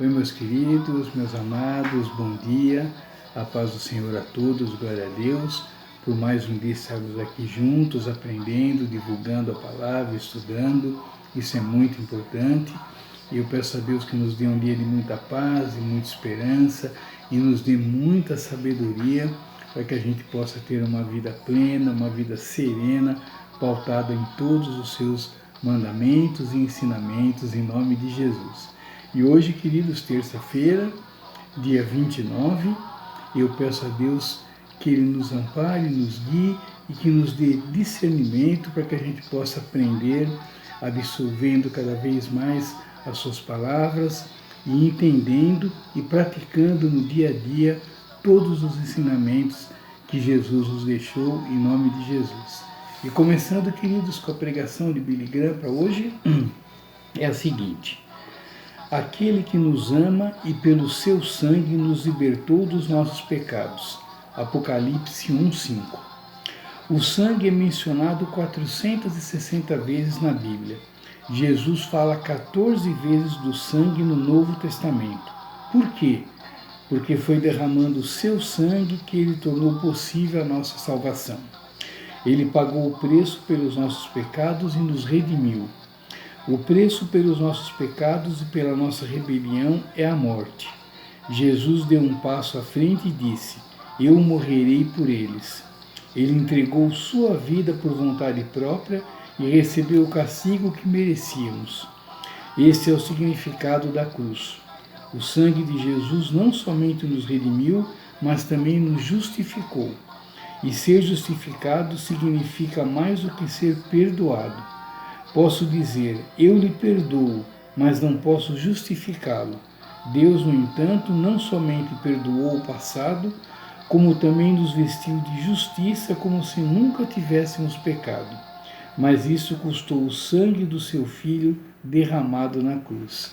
Oi, meus queridos, meus amados, bom dia, a paz do Senhor a todos, glória a Deus, por mais um dia estarmos aqui juntos, aprendendo, divulgando a palavra, estudando, isso é muito importante, e eu peço a Deus que nos dê um dia de muita paz e muita esperança, e nos dê muita sabedoria, para que a gente possa ter uma vida plena, uma vida serena, pautada em todos os seus mandamentos e ensinamentos, em nome de Jesus. E hoje, queridos, terça-feira, dia 29, eu peço a Deus que Ele nos ampare, nos guie e que nos dê discernimento para que a gente possa aprender, absorvendo cada vez mais as suas palavras e entendendo e praticando no dia a dia todos os ensinamentos que Jesus nos deixou em nome de Jesus. E começando, queridos, com a pregação de Billy Graham para hoje, é a seguinte: aquele que nos ama e pelo seu sangue nos libertou dos nossos pecados. Apocalipse 1:5. O sangue é mencionado 460 vezes na Bíblia. Jesus fala 14 vezes do sangue no Novo Testamento. Por quê? Porque foi derramando o seu sangue que ele tornou possível a nossa salvação. Ele pagou o preço pelos nossos pecados e nos redimiu. O preço pelos nossos pecados e pela nossa rebelião é a morte. Jesus deu um passo à frente e disse: eu morrerei por eles. Ele entregou sua vida por vontade própria e recebeu o castigo que merecíamos. Esse é o significado da cruz. O sangue de Jesus não somente nos redimiu, mas também nos justificou. E ser justificado significa mais do que ser perdoado. Posso dizer, eu lhe perdoo, mas não posso justificá-lo. Deus, no entanto, não somente perdoou o passado, como também nos vestiu de justiça como se nunca tivéssemos pecado. Mas isso custou o sangue do seu Filho derramado na cruz.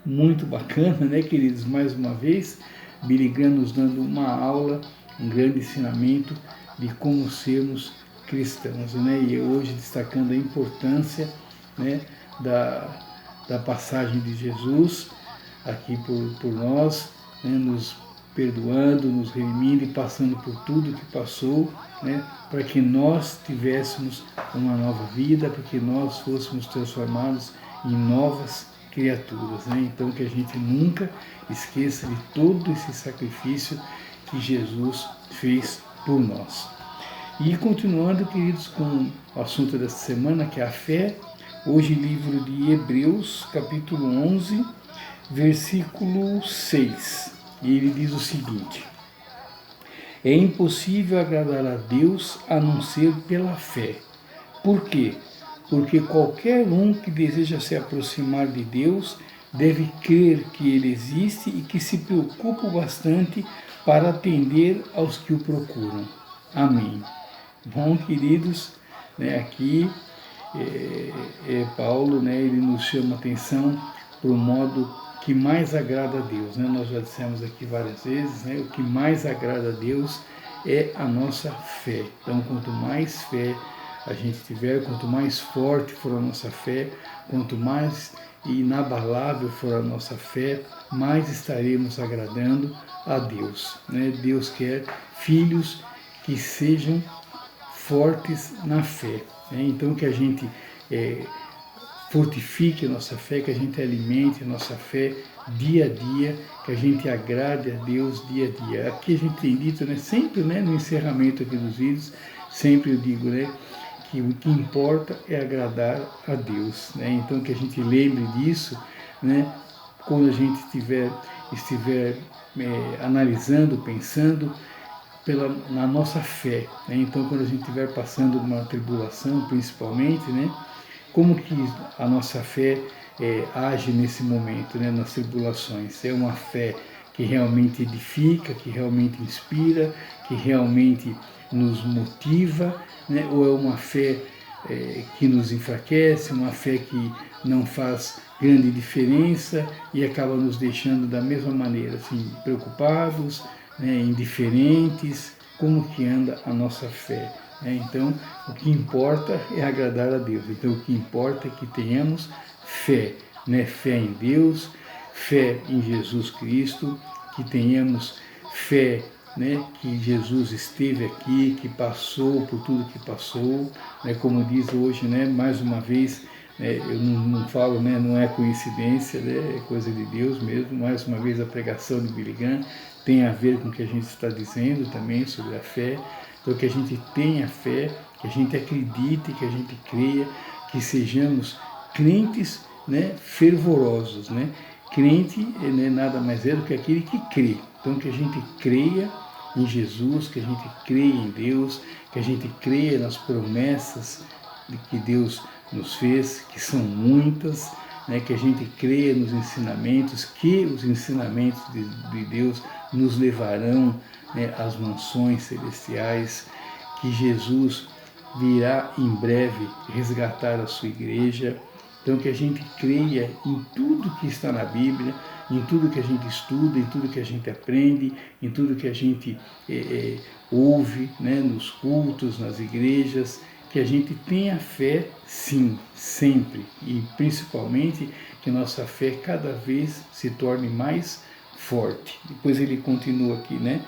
Muito bacana, né, queridos? Mais uma vez, Billy Graham nos dando uma aula, um grande ensinamento de como sermos cristãos, né? E hoje destacando a importância, né, da passagem de Jesus aqui por nós, né, nos perdoando, nos redimindo e passando por tudo que passou, né, para que nós tivéssemos uma nova vida, para que nós fôssemos transformados em novas criaturas, né? Então que a gente nunca esqueça de todo esse sacrifício que Jesus fez por nós. E continuando, queridos, com o assunto dessa semana, que é a fé, hoje livro de Hebreus, capítulo 11, versículo 6. E ele diz o seguinte: é impossível agradar a Deus a não ser pela fé. Por quê? Porque qualquer um que deseja se aproximar de Deus deve crer que Ele existe e que se preocupa bastante para atender aos que o procuram. Amém. Bom, queridos, né, aqui Paulo, né, ele nos chama a atenção para o modo que mais agrada a Deus, né? Nós já dissemos aqui várias vezes, né, o que mais agrada a Deus é a nossa fé. Então, quanto mais fé a gente tiver, quanto mais forte for a nossa fé, quanto mais inabalável for a nossa fé, mais estaremos agradando a Deus, né? Deus quer filhos que sejam fortes na fé, né? Então que a gente fortifique a nossa fé, que a gente alimente a nossa fé dia a dia, que a gente agrade a Deus dia a dia. Aqui a gente tem dito, né, sempre, né, no encerramento aqui dos vídeos, sempre eu digo, né, que o que importa é agradar a Deus, né? Então que a gente lembre disso, né, quando a gente estiver analisando, pensando na nossa fé, né? Então quando a gente estiver passando uma tribulação, principalmente, né, como que a nossa fé age nesse momento, né, nas tribulações? É uma fé que realmente edifica, que realmente inspira, que realmente nos motiva, né? Ou é uma fé que nos enfraquece, uma fé que não faz grande diferença e acaba nos deixando da mesma maneira, assim, preocupados, né, indiferentes? Como que anda a nossa fé? Então, o que importa é agradar a Deus. Então, o que importa é que tenhamos fé, né? Fé em Deus, fé em Jesus Cristo, que tenhamos fé, né, que Jesus esteve aqui, que passou por tudo que passou, né, como diz hoje, né, mais uma vez, eu não falo, né, não é coincidência, né, é coisa de Deus mesmo, mais uma vez a pregação de Billy Graham tem a ver com o que a gente está dizendo também sobre a fé, então que a gente tenha fé, que a gente acredite, que a gente creia, que sejamos crentes, né, fervorosos, né? Crente, né, nada mais é do que aquele que crê. Então que a gente creia em Jesus, que a gente creia em Deus, que a gente creia nas promessas que Deus nos fez, que são muitas, né, que a gente creia nos ensinamentos, que os ensinamentos de Deus nos levarão, né, às mansões celestiais, que Jesus virá em breve resgatar a sua igreja. Então que a gente creia em tudo que está na Bíblia, em tudo que a gente estuda, em tudo que a gente aprende, em tudo que a gente ouve, né, nos cultos, nas igrejas, que a gente tenha fé, sim, sempre, e principalmente que nossa fé cada vez se torne mais forte. Depois ele continua aqui, né?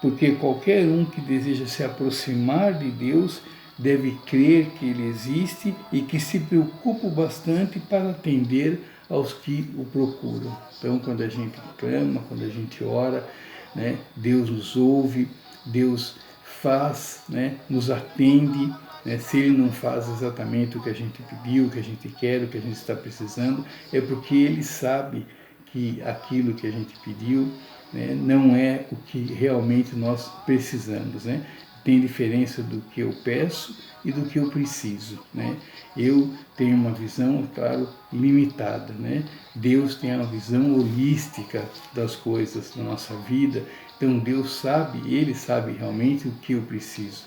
Porque qualquer um que deseja se aproximar de Deus deve crer que Ele existe e que se preocupa bastante para atender aos que o procuram. Então, quando a gente clama, quando a gente ora, né, Deus nos ouve, Deus faz, né, nos atende. Né, se Ele não faz exatamente o que a gente pediu, o que a gente quer, o que a gente está precisando, é porque Ele sabe que aquilo que a gente pediu, né, não é o que realmente nós precisamos, né? Tem diferença do que eu peço e do que eu preciso, né? Eu tenho uma visão, claro, limitada, né? Deus tem uma visão holística das coisas da nossa vida, então Deus sabe, Ele sabe realmente o que eu preciso.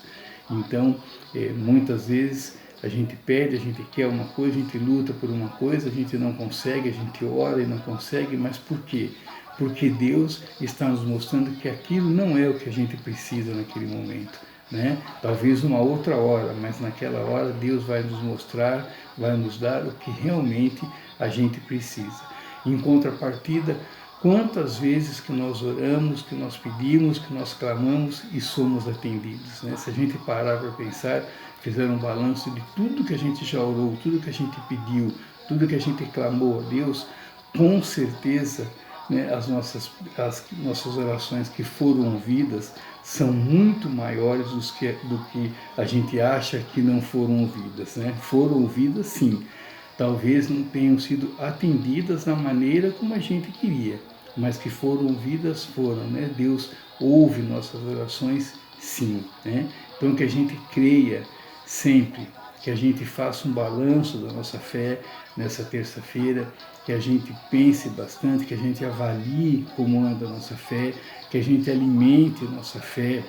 Então, muitas vezes a gente pede, a gente quer uma coisa, a gente luta por uma coisa, a gente não consegue, a gente ora e não consegue, mas por quê? Porque Deus está nos mostrando que aquilo não é o que a gente precisa naquele momento, né? Talvez uma outra hora, mas naquela hora Deus vai nos mostrar, vai nos dar o que realmente a gente precisa. Em contrapartida, quantas vezes que nós oramos, que nós pedimos, que nós clamamos e somos atendidos, né? Se a gente parar para pensar, fizer um balanço de tudo que a gente já orou, tudo que a gente pediu, tudo que a gente clamou a Deus, com certeza, né, as nossas orações que foram ouvidas são muito maiores do que a gente acha que não foram ouvidas, né? Foram ouvidas, sim. Talvez não tenham sido atendidas da maneira como a gente queria, mas que foram ouvidas, foram, né? Deus ouve nossas orações, sim, né? Então que a gente creia sempre, que a gente faça um balanço da nossa fé nessa terça-feira, que a gente pense bastante, que a gente avalie como anda a nossa fé, que a gente alimente a nossa fé,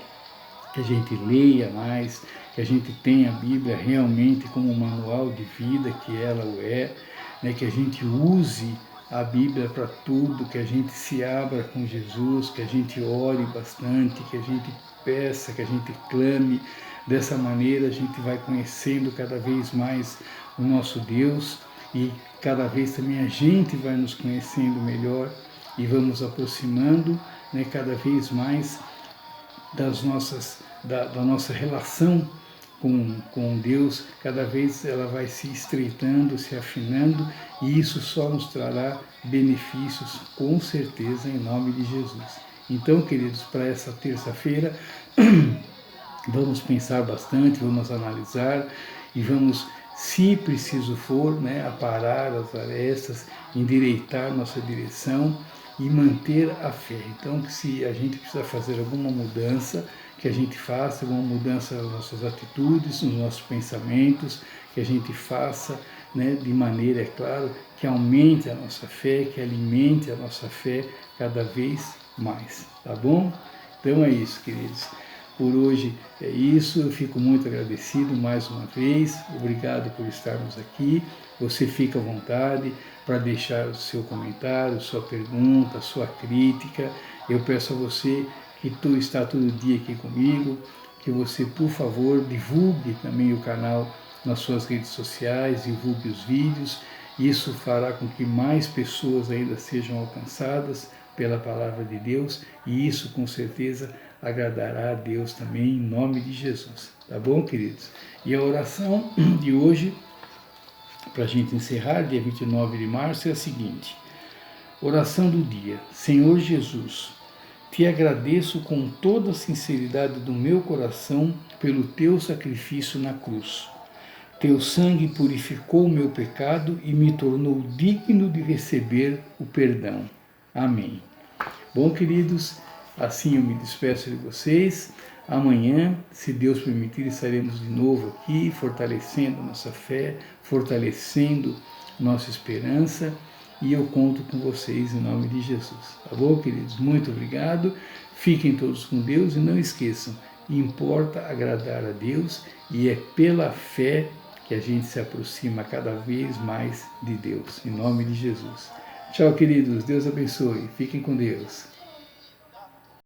que a gente leia mais, que a gente tenha a Bíblia realmente como um manual de vida, que ela o é, né? Que a gente use a Bíblia para tudo, que a gente se abra com Jesus, que a gente ore bastante, que a gente peça, que a gente clame. Dessa maneira a gente vai conhecendo cada vez mais o nosso Deus e cada vez também a gente vai nos conhecendo melhor e vamos aproximando, né, cada vez mais da nossa relação com Deus, cada vez ela vai se estreitando, se afinando, e isso só nos trará benefícios, com certeza, em nome de Jesus. Então, queridos, para essa terça-feira, vamos pensar bastante, vamos analisar e vamos, se preciso for, né, aparar as arestas, endireitar nossa direção e manter a fé. Então, que se a gente precisa fazer alguma mudança, que a gente faça alguma mudança nas nossas atitudes, nos nossos pensamentos, que a gente faça, né, de maneira, é claro, que aumente a nossa fé, que alimente a nossa fé cada vez mais, tá bom? Então é isso, queridos. Por hoje é isso, eu fico muito agradecido mais uma vez, obrigado por estarmos aqui. Você fica à vontade para deixar o seu comentário, sua pergunta, sua crítica. Eu peço a você que tu está todo dia aqui comigo, que você, por favor, divulgue também o canal nas suas redes sociais, divulgue os vídeos Isso fará com que mais pessoas ainda sejam alcançadas pela palavra de Deus, e isso com certeza agradará a Deus também, em nome de Jesus. Tá bom, queridos? E a oração de hoje, para a gente encerrar, dia 29 de março, é a seguinte: oração do dia. Senhor Jesus, te agradeço com toda a sinceridade do meu coração pelo teu sacrifício na cruz. Teu sangue purificou o meu pecado e me tornou digno de receber o perdão. Amém. Bom, queridos, assim eu me despeço de vocês. Amanhã, se Deus permitir, estaremos de novo aqui, fortalecendo nossa fé, fortalecendo nossa esperança, e eu conto com vocês em nome de Jesus. Tá bom, queridos? Muito obrigado. Fiquem todos com Deus e não esqueçam, importa agradar a Deus, e é pela fé que a gente se aproxima cada vez mais de Deus, em nome de Jesus. Tchau, queridos. Deus abençoe. Fiquem com Deus.